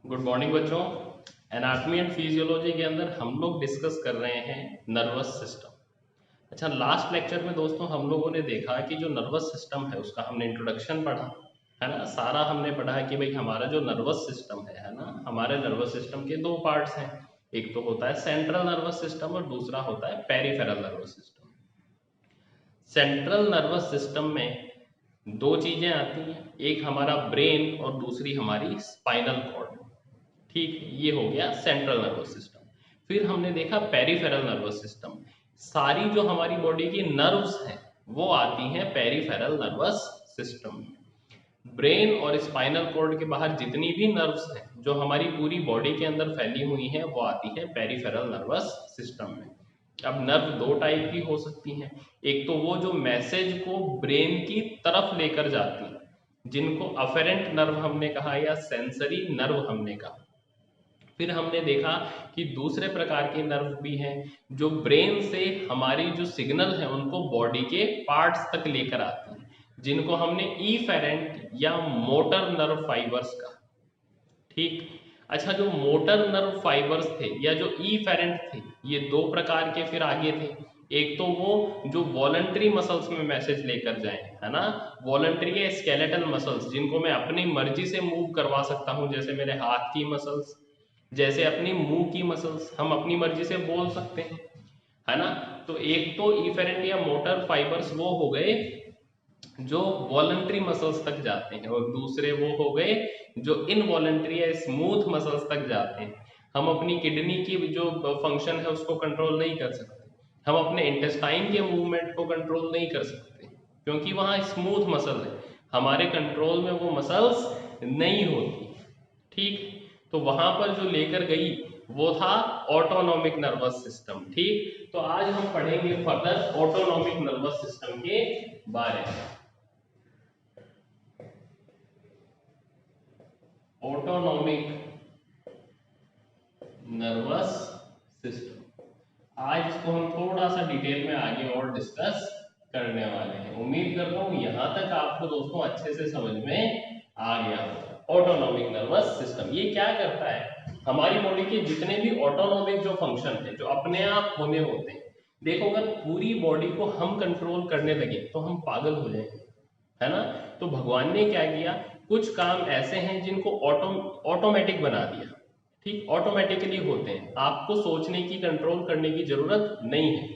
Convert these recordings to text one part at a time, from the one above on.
Good morning बच्चों। Anatomy and physiology के अंदर हम लोग डिस्कस कर रहे हैं नर्वस सिस्टम। अच्छा, लास्ट लेक्चर में दोस्तों हम लोगों ने देखा कि जो नर्वस सिस्टम है उसका हमने इंट्रोडक्शन पढ़ा, है ना। सारा हमने पढ़ा कि भाई हमारा जो नर्वस सिस्टम है ना, हमारे नर्वस सिस्टम के दो पार्ट्स हैं। एक तो होता है सेंट्रल नर्वस सिस्टम और दूसरा होता है peripheral nervous system. Central nervous system में दो चीजें आती हैं, एक हमारा ब्रेन और दूसरी हमारी स्पाइनल कॉर्ड। ठीक, ये हो गया सेंट्रल नर्वस सिस्टम। फिर हमने देखा पेरिफेरल नर्वस सिस्टम। सारी जो हमारी बॉडी की नर्व्स हैं वो आती हैं पेरिफेरल नर्वस सिस्टम में। ब्रेन और स्पाइनल कॉर्ड के बाहर जितनी भी नर्व्स हैं जो हमारी पूरी बॉडी के अंदर फैली हुई हैं वो आती है पेरिफेरल नर्वस सिस्टम में। अब नर्व दो टाइप की हो सकती हैं। एक तो वो जो मैसेज को ब्रेन की तरफ लेकर जाती हैं, जिनको अफेरेंट नर्व हमने कहा या सेंसरी नर्व हमने कहा। फिर हमने देखा कि दूसरे प्रकार के नर्व भी हैं जो ब्रेन से हमारी जो सिग्नल है उनको बॉडी के पार्ट्स तक लेकर आते हैं, जिनको हमने ईफेरेंट या मोटर नर्व फाइबर्स कहा। ठीक। अच्छा, जो मोटर नर्व फाइबर्स थे या जो ईफेरेंट थे, ये दो प्रकार के फिर आगे थे। एक तो वो जो वॉलंटरी मसल्स में मैसेज लेकर जाए, है ना, वॉलंटरी या स्केलेटल मसल्स, जिनको मैं अपनी मर्जी से मूव करवा सकता हूं, जैसे मेरे हाथ की मसल्स, जैसे अपनी मुंह की मसल्स, हम अपनी मर्जी से बोल सकते हैं, है ना। तो एक तो इफेरेंट या मोटर फाइबर्स वो हो गए जो वॉलंटरी मसल्स तक जाते हैं, और दूसरे वो हो गए जो इनवॉलंटरी या स्मूथ मसल्स तक जाते हैं। हम अपनी किडनी की जो फंक्शन है उसको कंट्रोल नहीं कर सकते, हम अपने इंटेस्टाइन के मूवमेंट को कंट्रोल नहीं कर सकते, क्योंकि वहाँ स्मूथ मसल है, हमारे कंट्रोल में वो मसल्स नहीं होती। ठीक। तो वहां पर जो लेकर गई वो था ऑटोनॉमिक नर्वस सिस्टम। ठीक, तो आज हम पढ़ेंगे फर्दर ऑटोनॉमिक नर्वस सिस्टम के बारे में। ऑटोनॉमिक नर्वस सिस्टम, आज इसको हम थोड़ा सा डिटेल में आगे और डिस्कस करने वाले हैं। उम्मीद करता हूं यहां तक आपको दोस्तों अच्छे से समझ में आ गया होगा। ऑटोनॉमिक नर्वस सिस्टम ये क्या करता है, हमारी बॉडी के जितने भी ऑटोनॉमिक जो फंक्शन है जो अपने आप होने होते हैं। देखो, अगर पूरी बॉडी को हम कंट्रोल करने लगे तो हम पागल हो जाएंगे, है ना। तो भगवान ने क्या किया, कुछ काम ऐसे हैं जिनको ऑटोमेटिक बना दिया। ठीक, ऑटोमेटिकली होते हैं, आपको सोचने की, कंट्रोल करने की जरूरत नहीं है।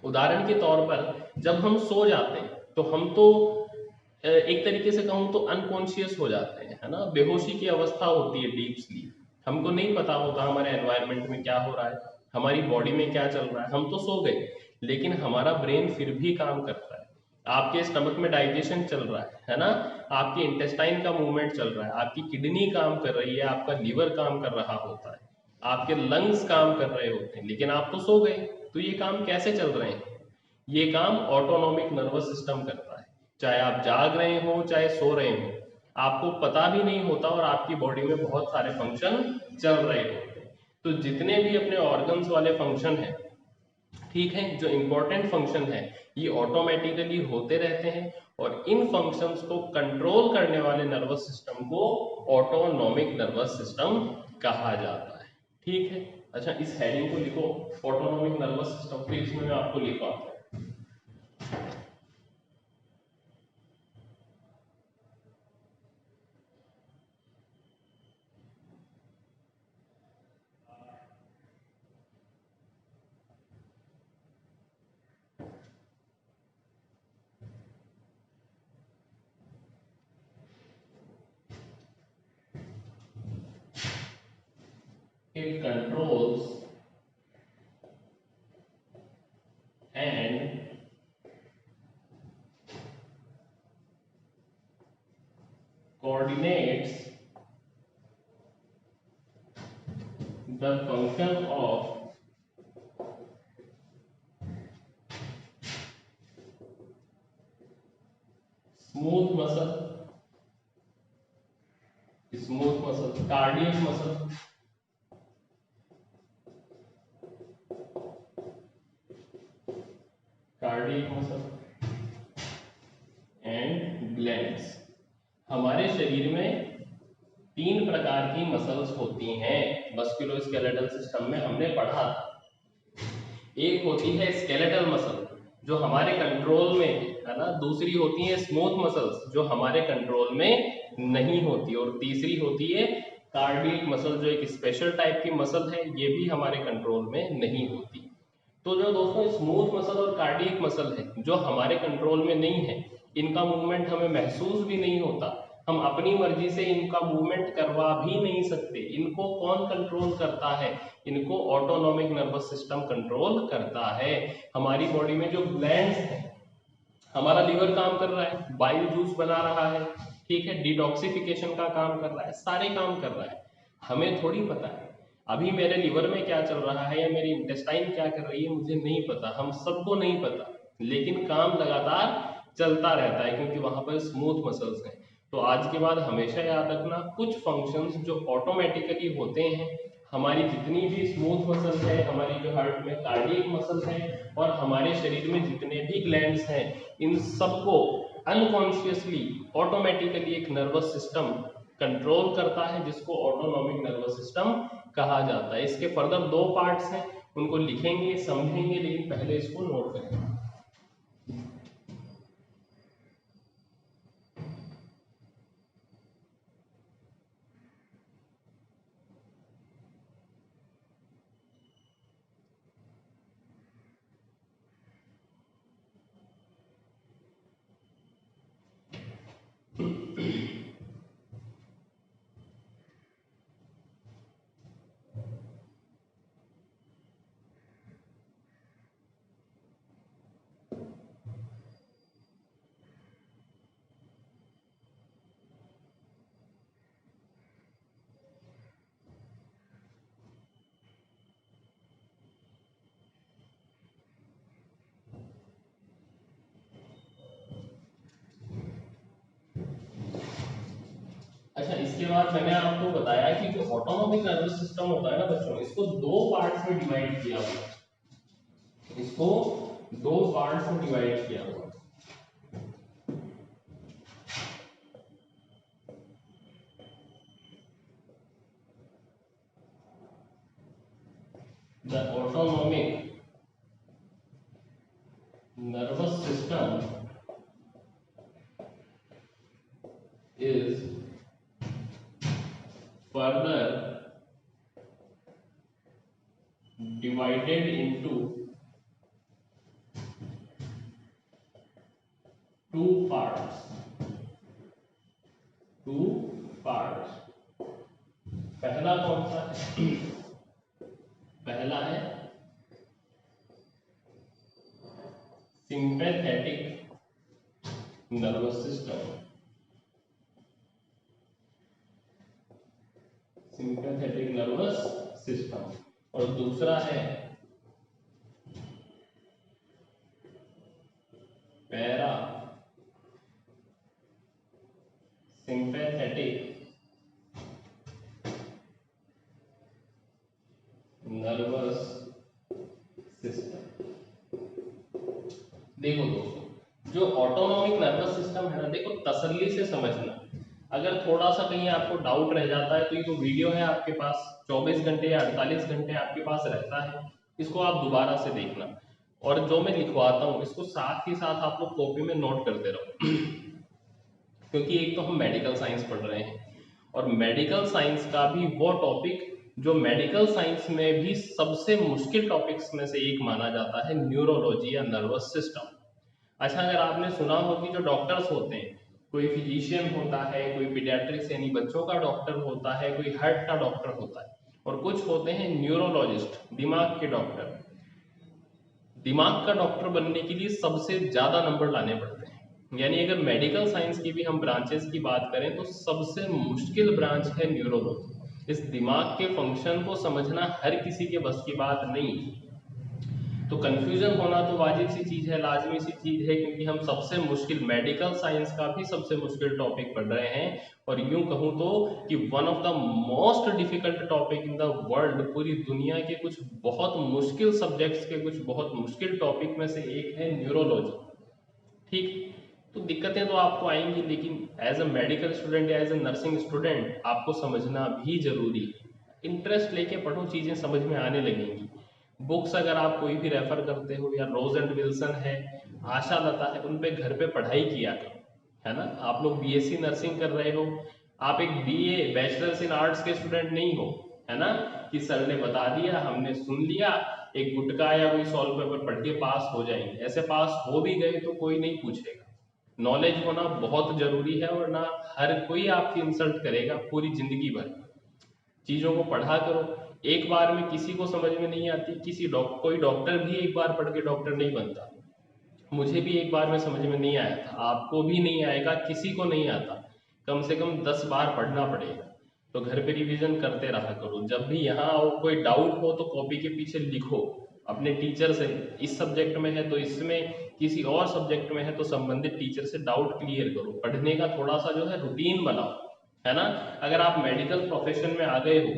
उदाहरण के तौर पर जब हम सो जाते हैं तो हम तो एक तरीके से कहूँ तो अनकॉन्शियस हो जाते हैं, है ना। बेहोशी की अवस्था होती है, डीप स्लीप। हमको नहीं पता होता हमारे एनवायरनमेंट में क्या हो रहा है, हमारी बॉडी में क्या चल रहा है, हम तो सो गए, लेकिन हमारा ब्रेन फिर भी काम करता है। आपके स्टमक में डाइजेशन चल रहा है ना, आपके इंटेस्टाइन का मूवमेंट चल रहा है, आपकी किडनी काम कर रही है, आपका लीवर काम कर रहा होता है, आपके लंग्स काम कर रहे होते हैं, लेकिन आप तो सो गए। तो ये काम कैसे चल रहे हैं, ये काम ऑटोनॉमिक नर्वस सिस्टम करता है। चाहे आप जाग रहे हो चाहे सो रहे हो, आपको पता भी नहीं होता और आपकी बॉडी में बहुत सारे फंक्शन चल रहे होते हैं। तो जितने भी अपने ऑर्गन्स वाले फंक्शन हैं, ठीक है, जो इंपॉर्टेंट फंक्शन है, ये ऑटोमेटिकली होते रहते हैं, और इन फंक्शंस को कंट्रोल करने वाले नर्वस सिस्टम को ऑटोनॉमिक नर्वस सिस्टम कहा जाता है। ठीक है। अच्छा, इस हेडिंग को लिखो, ऑटोनॉमिक नर्वस सिस्टम, फिर इसमें मैं आपको लिखवा हूं। It controls and coordinates the function of smooth muscle, cardiac muscle, and glands. हमारे शरीर में तीन प्रकार की मसल्स होती हैं मस्कुलोस्केलेटल सिस्टम में, हमने पढ़ा था। एक होती है स्केलेटल मसल जो हमारे कंट्रोल में है ना, दूसरी होती है स्मूथ मसल्स जो हमारे कंट्रोल में नहीं होती, और तीसरी होती है कार्डियक मसल जो एक स्पेशल टाइप की मसल है, ये भी हमारे कंट्रोल में नहीं होती। तो जो दोस्तों स्मूथ मसल और कार्डियक मसल है जो हमारे कंट्रोल में नहीं है, इनका मूवमेंट हमें महसूस भी नहीं होता, हम अपनी मर्जी से इनका मूवमेंट करवा भी नहीं सकते। इनको कौन कंट्रोल करता है? इनको ऑटोनॉमिक नर्वस सिस्टम कंट्रोल करता है। हमारी बॉडी में जो ग्लैंड्स हैं, हमारा लीवर काम कर रहा है, बाइल जूस बना रहा है, ठीक है, डिटॉक्सिफिकेशन का काम कर रहा है, सारे काम कर रहा है, हमें थोड़ी पता है अभी मेरे लीवर में क्या चल रहा है या मेरी इंटेस्टाइन क्या कर रही है, मुझे नहीं पता, हम सबको नहीं पता, लेकिन काम लगातार चलता रहता है क्योंकि वहां पर स्मूथ मसल्स हैं। तो आज के बाद हमेशा याद रखना, कुछ फंक्शंस जो ऑटोमेटिकली होते हैं, हमारी जितनी भी स्मूथ मसल है, हमारी जो हार्ट में कार्डियक मसल है, और हमारे शरीर में जितने भी ग्लैंड्स हैं, इन सबको अनकॉन्शियसली ऑटोमेटिकली एक नर्वस सिस्टम कंट्रोल करता है, जिसको ऑटोनॉमिक नर्वस सिस्टम कहा जाता है। इसके फर्दर दो पार्ट्स हैं, उनको लिखेंगे समझेंगे, लेकिन पहले इसको नोट करें। अच्छा, इसके बाद मैंने आपको बताया कि जो ऑटोनॉमिक नर्वस सिस्टम होता है ना बच्चों, इसको दो पार्ट्स में डिवाइड किया हुआ है, इसको दो पार्ट्स में डिवाइड किया हुआ है। The autonomic nervous system is further divided into two parts. पहला कौन सा है? पहला है sympathetic nervous system, sympathetic nervous system, और दूसरा है पैरा सिंपैथेटिक नर्वस सिस्टम। देखो दोस्तों, जो ऑटोनॉमिक नर्वस सिस्टम है ना, देखो तसल्ली से समझना, अगर थोड़ा सा कहीं आपको डाउट रह जाता है तो ये जो वीडियो है आपके पास 24 घंटे या 48 घंटे आपके पास रहता है, इसको आप दोबारा से देखना, और जो मैं लिखवाता हूँ इसको साथ ही साथ आप लोग कॉपी में नोट करते रहो क्योंकि एक तो हम मेडिकल साइंस पढ़ रहे हैं, और मेडिकल साइंस का भी वो टॉपिक जो मेडिकल साइंस में भी सबसे मुश्किल टॉपिक्स में से एक माना जाता है, न्यूरोलॉजी या नर्वस सिस्टम। अच्छा, अगर आपने सुना हो कि जो डॉक्टर्स होते हैं, कोई फिजिशियन होता है, कोई पीडियाट्रिक्स यानी बच्चों का डॉक्टर होता है, कोई हार्ट का डॉक्टर होता है, और कुछ होते हैं न्यूरोलॉजिस्ट, दिमाग के डॉक्टर। दिमाग का डॉक्टर बनने के लिए सबसे ज्यादा नंबर लाने पड़ते हैं, यानी अगर मेडिकल साइंस की भी हम ब्रांचेस की बात करें तो सबसे मुश्किल ब्रांच है न्यूरोलॉजी। इस दिमाग के फंक्शन को समझना हर किसी के बस की बात नहीं, तो कंफ्यूजन होना तो वाजिब सी चीज है, लाजमी सी चीज है, क्योंकि हम सबसे मुश्किल मेडिकल साइंस का भी सबसे मुश्किल टॉपिक पढ़ रहे हैं, और यूं कहूं तो कि one of the most difficult topic in the world, पूरी दुनिया के कुछ बहुत मुश्किल सब्जेक्ट्स के कुछ बहुत मुश्किल टॉपिक में से एक है न्यूरोलॉजी। ठीक, तो दिक्कतें तो आपको आएंगी, लेकिन एज अ मेडिकल स्टूडेंट या एज अ नर्सिंग स्टूडेंट आपको समझना भी जरूरी है। इंटरेस्ट लेके पढ़ो, चीज़ें समझ में आने लगेंगी। बुक्स अगर आप कोई भी रेफर करते हो, या रोज एंड विल्सन है, आशा लता है, उन पे घर पे पढ़ाई किया करो, है ना। आप लोग बीएससी नर्सिंग कर रहे हो, आप एक बीए बैचलर्स इन आर्ट्स के स्टूडेंट नहीं हो, है ना, कि सर ने बता दिया हमने सुन लिया, एक गुटका या कोई सॉल्व पेपर पढ़ के पास हो जाएंगे। ऐसे पास हो भी गए तो कोई नहीं पूछेगा। नॉलेज होना बहुत जरूरी है, और ना हर कोई आपकी इंसल्ट करेगा पूरी जिंदगी भर। चीजों को पढ़ा करो, एक बार में किसी को समझ में नहीं आती, कोई डॉक्टर भी एक बार पढ़ के डॉक्टर नहीं बनता। मुझे भी एक बार में समझ में नहीं आया था, आपको भी नहीं आएगा, किसी को नहीं आता। कम से कम 10 बार पढ़ना पड़ेगा। तो घर पे रिवीजन करते रहा करो। जब भी यहाँ आओ, कोई डाउट हो तो कॉपी के पीछे लिखो अपने टीचर से, इस सब्जेक्ट में है तो इसमें, किसी और सब्जेक्ट में है तो संबंधित टीचर से डाउट क्लियर करो। पढ़ने का थोड़ा सा जो है रूटीन बनाओ, है ना। अगर आप मेडिकल प्रोफेशन में आ गए हो,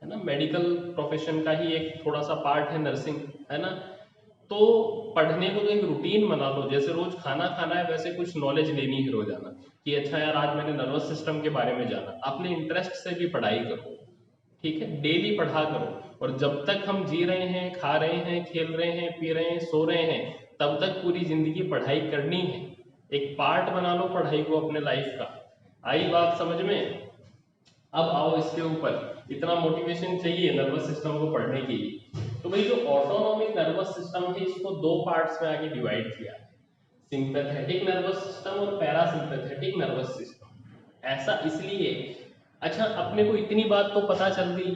है ना, मेडिकल प्रोफेशन का ही एक थोड़ा सा पार्ट है नर्सिंग, है ना, तो पढ़ने को तो एक रूटीन बना लो। जैसे रोज खाना खाना है, वैसे कुछ नॉलेज लेनी है रोजाना, कि अच्छा यार आज मैंने नर्वस सिस्टम के बारे में जाना। अपने इंटरेस्ट से भी पढ़ाई करो, ठीक है, डेली पढ़ा करो। और जब तक हम जी रहे हैं, खा रहे हैं, खेल रहे हैं, पी रहे हैं, सो रहे हैं, तब तक पूरी जिंदगी पढ़ाई करनी है। एक पार्ट बना लो पढ़ाई को अपने लाइफ का। आई बात समझ में? अब आओ इसके ऊपर, इतना मोटिवेशन चाहिए नर्वस सिस्टम को पढ़ने के लिए। तो भाई जो ऑटोनॉमिक नर्वस सिस्टम है, इसको दो पार्ट्स में आगे डिवाइड किया है, सिंपैथेटिक नर्वस सिस्टम और पैरासिम्पैथेटिक नर्वस सिस्टम। ऐसा इसलिए, अच्छा अपने को इतनी बात तो पता चल गई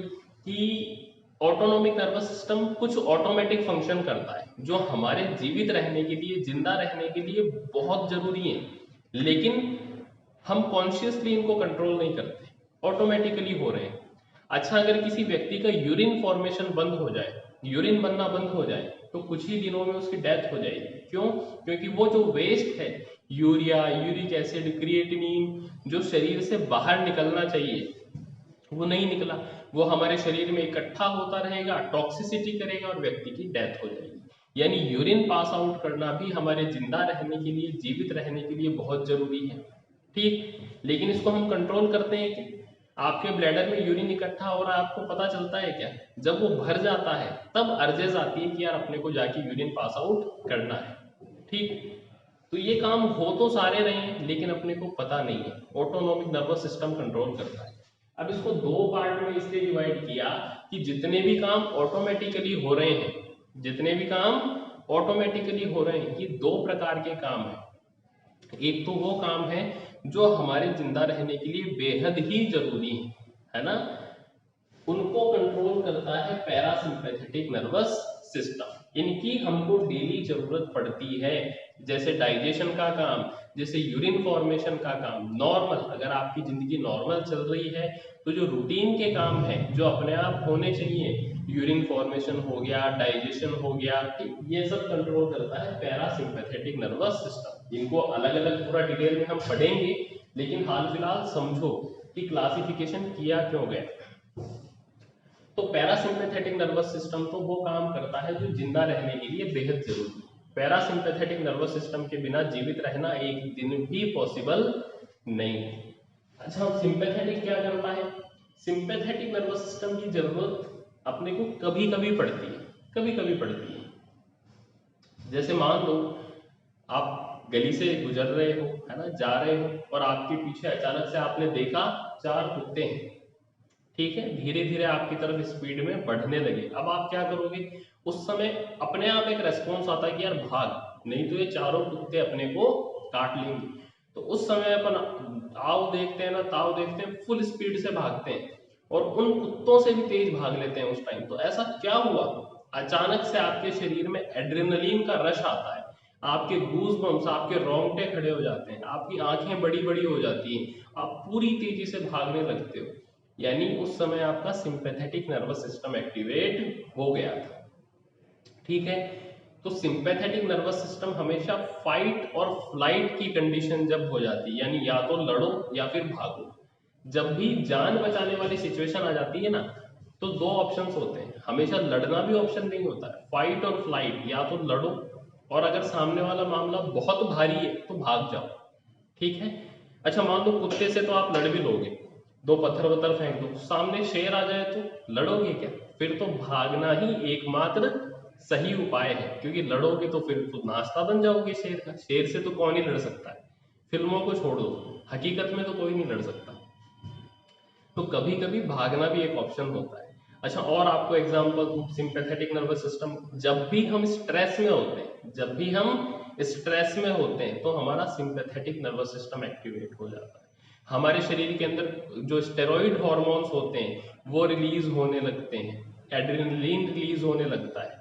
कि ऑटोनॉमिक नर्वस सिस्टम कुछ ऑटोमेटिक फंक्शन करता है, जो हमारे जीवित रहने के लिए, जिंदा रहने के लिए बहुत जरूरी है, लेकिन हम कॉन्शियसली इनको कंट्रोल नहीं करते, ऑटोमेटिकली हो रहे हैं। अच्छा अगर किसी व्यक्ति का यूरिन फॉर्मेशन बंद हो जाए, यूरिन बनना बंद हो जाए, तो कुछ ही दिनों में उसकी डेथ हो जाएगी। क्यों? क्योंकि वो जो वेस्ट है, यूरिया, यूरिक एसिड, क्रिएटिनिन, जो शरीर से बाहर निकलना चाहिए वो नहीं निकला, वो हमारे शरीर में इकट्ठा होता रहेगा, टॉक्सिसिटी करेगा और व्यक्ति की डेथ हो जाएगी। यानी यूरिन पास आउट करना भी हमारे जिंदा रहने के लिए, जीवित रहने के लिए बहुत जरूरी है, ठीक। लेकिन इसको हम कंट्रोल करते हैं कि आपके ब्लैडर में यूरिन इकट्ठा हो रहा है, आपको पता चलता है क्या? जब वो भर जाता है तब अर्जेस आती है कि यार अपने को जाके यूरिन पास आउट करना है, ठीक। तो ये काम हो तो सारे रहे हैं, लेकिन अपने को पता नहीं है। ऑटोनॉमिक नर्वस सिस्टम कंट्रोल करता है। अब इसको दो पार्ट में इसलिए डिवाइड किया कि जितने भी काम ऑटोमेटिकली हो रहे हैं, जितने भी काम ऑटोमेटिकली हो रहे हैं, ये दो प्रकार के काम हैं। एक तो वो काम है जो हमारे जिंदा रहने के लिए बेहद ही जरूरी है ना, उनको कंट्रोल करता है पैरासिम्पैथेटिक नर्वस सिस्टम। इनकी हमको डेली जरूरत पड़ती है, जैसे डाइजेशन का काम, जैसे यूरिन फॉर्मेशन का काम। नॉर्मल, अगर आपकी जिंदगी नॉर्मल चल रही है तो जो रूटीन के काम है जो अपने आप होने चाहिए, यूरिन फॉर्मेशन हो गया, डाइजेशन हो गया, ठीक, ये सब कंट्रोल करता है पैरासिम्पैथेटिक नर्वस सिस्टम। इनको अलग अलग पूरा डिटेल में हम पढ़ेंगे, लेकिन हाल फिलहाल समझो कि क्लासिफिकेशन किया क्यों गया। तो पैरासिम्पैथेटिक नर्वस सिस्टम तो वो काम करता है जो जिंदा रहने के लिए बेहद जरूरी है। पैरासिम्पैथेटिक नर्वस सिस्टम के बिना जीवित रहना एक दिन भी पॉसिबल नहीं है। अच्छा अब सिंपैथेटिक क्या करता है? सिंपैथेटिक नर्वस सिस्टम की जरूरत अपने को कभी कभी पड़ती है, कभी कभी पड़ती है। जैसे मान लो आप गली से गुजर रहे हो, है ना, जा रहे हो, और आपके पीछे अचानक से आपने देखा 4 कुत्ते हैं, ठीक है, धीरे धीरे आपकी तरफ स्पीड में बढ़ने लगे। अब आप क्या करोगे? उस समय अपने आप एक रेस्पॉन्स आता है कि यार भाग, नहीं तो ये चारों कुत्ते अपने को काट लेंगे। तो उस समय अपन आओ देखते हैं ना, ताव देखते हैं, फुल स्पीड से भागते हैं और उन कुत्तों से भी तेज भाग लेते हैं उस टाइम। तो ऐसा क्या हुआ? अचानक से आपके शरीर में एड्रेनलिन का रश आता है, आपके गूज बम्स, आपके रोंगटे खड़े हो जाते हैं, आपकी आंखें बड़ी बड़ी हो जाती हैं, आप पूरी तेजी से भागने लगते हो। यानी उस समय आपका सिंपैथेटिक नर्वस सिस्टम एक्टिवेट हो गया था, ठीक है। तो सिंपैथेटिक नर्वस सिस्टम हमेशा फाइट और फ्लाइट की कंडीशन जब हो जाती है, यानी या तो लड़ो या फिर भागो। जब भी जान बचाने वाली सिचुएशन आ जाती है ना, तो दो ऑप्शंस होते हैं, हमेशा लड़ना भी ऑप्शन नहीं होता है, फाइट और फ्लाइट, या तो लड़ो और अगर सामने वाला मामला बहुत भारी है तो भाग जाओ। ठीक है। अच्छा मान लो कुत्ते से तो आप लड़ भी लोगे, दो पत्थर वत्थर फेंक दो, सामने शेर आ जाए तो लड़ोगे क्या? फिर तो भागना ही एकमात्र सही उपाय है, क्योंकि लड़ोगे तो फिर तो नाश्ता बन जाओगे शेर का। शेर से तो कौन ही लड़ सकता है, फिल्मों को छोड़ दो, हकीकत में तो कोई नहीं लड़ सकता। तो कभी कभी भागना भी एक ऑप्शन होता है। अच्छा और आपको एग्जांपल दूं, सिंपैथेटिक नर्वस सिस्टम, जब भी हम स्ट्रेस में होते हैं, जब भी हम स्ट्रेस में होते हैं तो हमारा सिंपैथेटिक नर्वस सिस्टम एक्टिवेट हो जाता है। हमारे शरीर के अंदर जो स्टेरॉइड हार्मोन्स होते हैं वो रिलीज होने लगते हैं, एड्रेनलिन रिलीज होने लगता है।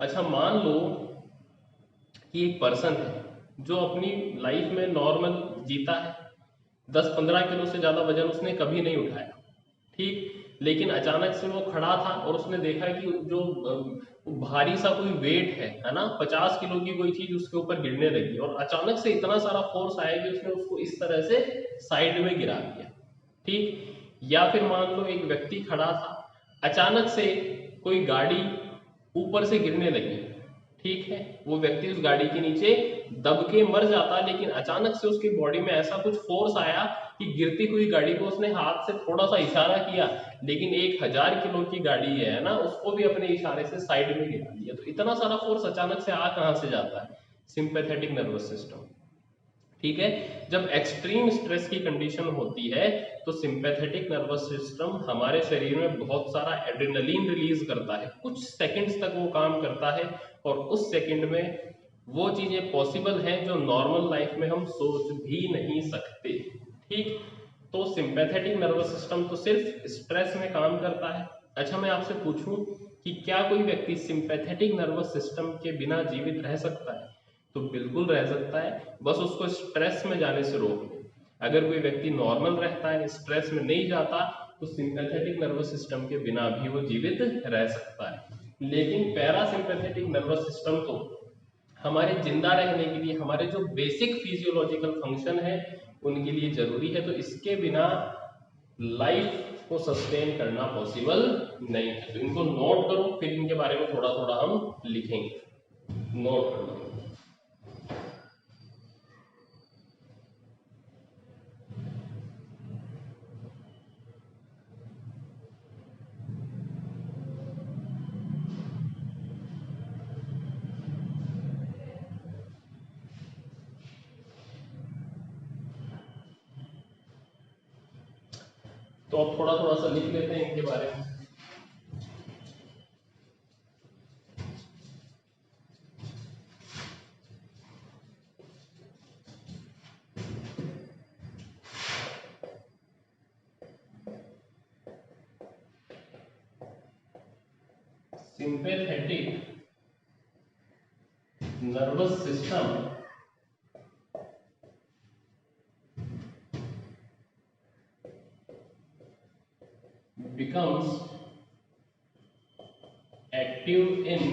अच्छा मान लो कि एक पर्सन है जो अपनी लाइफ में नॉर्मल जीता है, 10-15 किलो से ज्यादा वजन उसने कभी नहीं उठाया, ठीक, लेकिन अचानक से वो खड़ा था और उसने देखा कि जो भारी सा कोई वेट है ना, 50 किलो की कोई चीज उसके ऊपर गिरने लगी और अचानक से इतना सारा फोर्स आया कि उसने उसको इस तरह से साइड में गिरा दिया, ठीक। या फिर मान लो एक व्यक्ति खड़ा था, अचानक से कोई गाड़ी ऊपर से गिरने लगी, ठीक है, वो व्यक्ति उस गाड़ी के नीचे दब के मर जाता, लेकिन अचानक से उसकी बॉडी में ऐसा कुछ फोर्स आया कि गिरती हुई गाड़ी को उसने हाथ से थोड़ा सा इशारा किया, लेकिन 1000 किलो की गाड़ी है ना, उसको भी अपने इशारे से साइड में गिरा दिया। तो इतना सारा फोर्स अचानक से आ कहां से जाता है? सिंपैथेटिक नर्वस सिस्टम, ठीक है। जब एक्सट्रीम स्ट्रेस की कंडीशन होती है तो सिंपैथेटिक नर्वस सिस्टम हमारे शरीर में बहुत सारा एड्रेनलिन रिलीज करता है, कुछ सेकंड्स तक वो काम करता है और उस सेकंड में वो चीजें पॉसिबल हैं जो नॉर्मल लाइफ में हम सोच भी नहीं सकते, ठीक। तो सिंपैथेटिक नर्वस सिस्टम तो सिर्फ स्ट्रेस में काम करता है। अच्छा मैं आपसे पूछूं कि क्या कोई व्यक्ति सिंपैथेटिक नर्वस सिस्टम के बिना जीवित रह सकता है? तो बिल्कुल रह सकता है, बस उसको स्ट्रेस में जाने से रोक लो। अगर कोई व्यक्ति नॉर्मल रहता है, स्ट्रेस में नहीं जाता, तो सिंपैथेटिक नर्वस सिस्टम के बिना भी वो जीवित रह सकता है। लेकिन पैरासिम्पैथेटिक नर्वस सिस्टम तो हमारे जिंदा रहने के लिए, हमारे जो बेसिक फिजियोलॉजिकल फंक्शन है उनके लिए जरूरी है, तो इसके बिना लाइफ को सस्टेन करना पॉसिबल नहीं है। तो इनको नोट करो, फिर इनके बारे में थोड़ा थोड़ा हम लिखेंगे, नोट कर लो। तो अब थोड़ा थोड़ा सा लिख लेते हैं इनके बारे में। Sympathetic nervous system becomes active in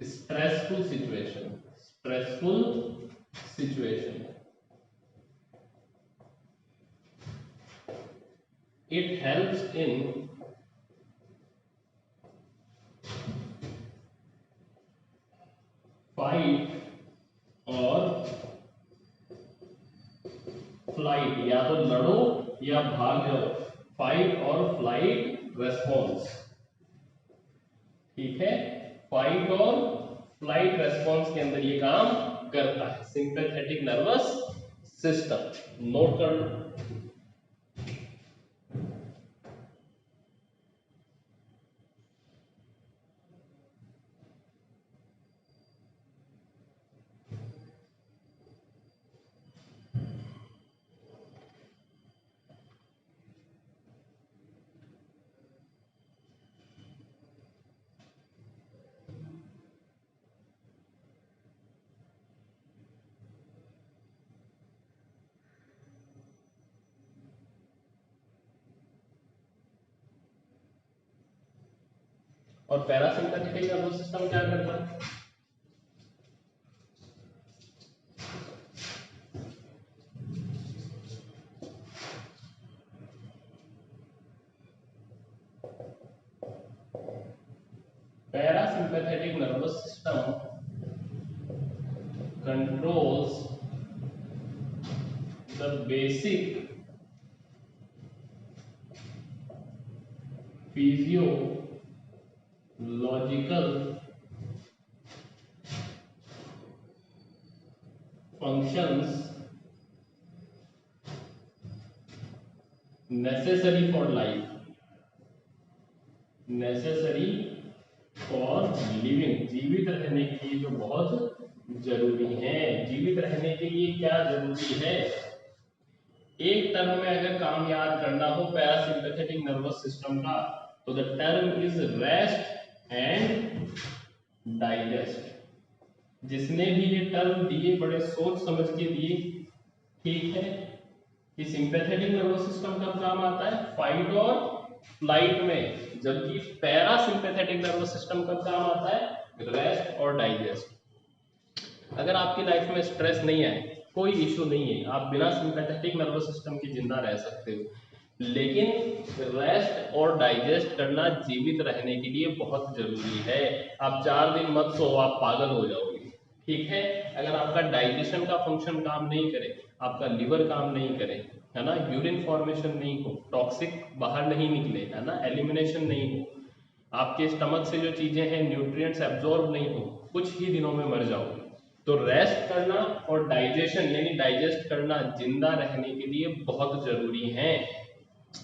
stressful situation. Stressful situation. It helps in fight और फ्लाइट, या तो लड़ो या भाग जाओ, फाइट और फ्लाइट रेस्पॉन्स, ठीक है। फाइट और फ्लाइट रेस्पॉन्स के अंदर ये काम करता है सिंपैथेटिक नर्वस सिस्टम, नोट कर लो। और पैरासिम्पैथेटिक नर्वस सिस्टम क्या करता है? Parasympathetic nervous system controls the basic physiological functions necessary for life, necessary for living, जीवित रहने के लिए जो बहुत जरूरी है। जीवित रहने के लिए क्या जरूरी है? एक टर्म में अगर काम याद करना हो पैरासिम्पैथेटिक नर्वस सिस्टम का, तो the term is rest and digest. जिसने भी ये टर्म दिए बड़े सोच समझ के दिए, ठीक है। कि सिंपैथेटिक नर्वस सिस्टम कब काम आता है? फाइट और फ्लाइट में। जबकि पैरासिम्पैथेटिक नर्वस सिस्टम कब काम आता है? रेस्ट और डाइजेस्ट। अगर आपकी लाइफ में स्ट्रेस नहीं आए, कोई इशू नहीं है, आप बिना सिंपैथेटिक नर्वस सिस्टम के जिंदा रह सकते हो, लेकिन रेस्ट और डाइजेस्ट करना जीवित रहने के लिए बहुत जरूरी है। आप 4 दिन मत सो, आप पागल हो जाओगे, ठीक है। अगर आपका डाइजेशन का फंक्शन काम नहीं करे, आपका लिवर काम नहीं करे, है ना, यूरिन फॉर्मेशन नहीं हो, टॉक्सिक बाहर नहीं निकले, है ना, एलिमिनेशन नहीं हो, आपके स्टमक से जो चीजें हैं न्यूट्रिएंट्स एब्जॉर्ब नहीं हो, कुछ ही दिनों में मर जाओगे। तो रेस्ट करना और डाइजेशन यानी डाइजेस्ट करना जिंदा रहने के लिए बहुत जरूरी है।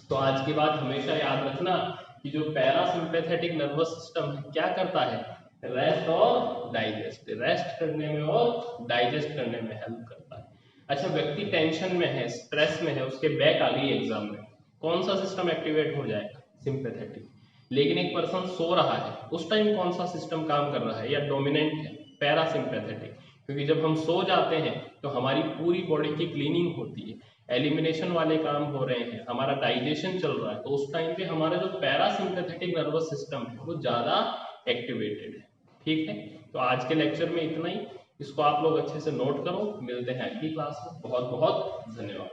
तो आज की बात हमेशा याद रखना कि जो पैरासिम्पैथेटिक नर्वस सिस्टम क्या करता है? रेस्ट और डाइजेस्ट, रेस्ट करने में और डाइजेस्ट करने में हेल्प करता है। अच्छा, व्यक्ति टेंशन में है, स्ट्रेस में है, उसके बैक आ गई एग्जाम में, कौन सा सिस्टम एक्टिवेट हो जाएगा? सिंपैथेटिक। लेकिन एक पर्सन सो रहा है, उस टाइम कौन सा सिस्टम काम कर रहा है या डोमिनेंट है? पैरासिम्पैथेटिक। क्योंकि जब हम सो जाते हैं तो हमारी पूरी बॉडी की क्लीनिंग होती है, एलिमिनेशन वाले काम हो रहे हैं, हमारा डाइजेशन चल रहा है, तो उस टाइम पे हमारा जो पैरासिम्पैथेटिक नर्वस सिस्टम है वो ज्यादा एक्टिवेटेड है, ठीक है। तो आज के लेक्चर में इतना ही, इसको आप लोग अच्छे से नोट करो। मिलते हैं अगली क्लास में। बहुत बहुत धन्यवाद।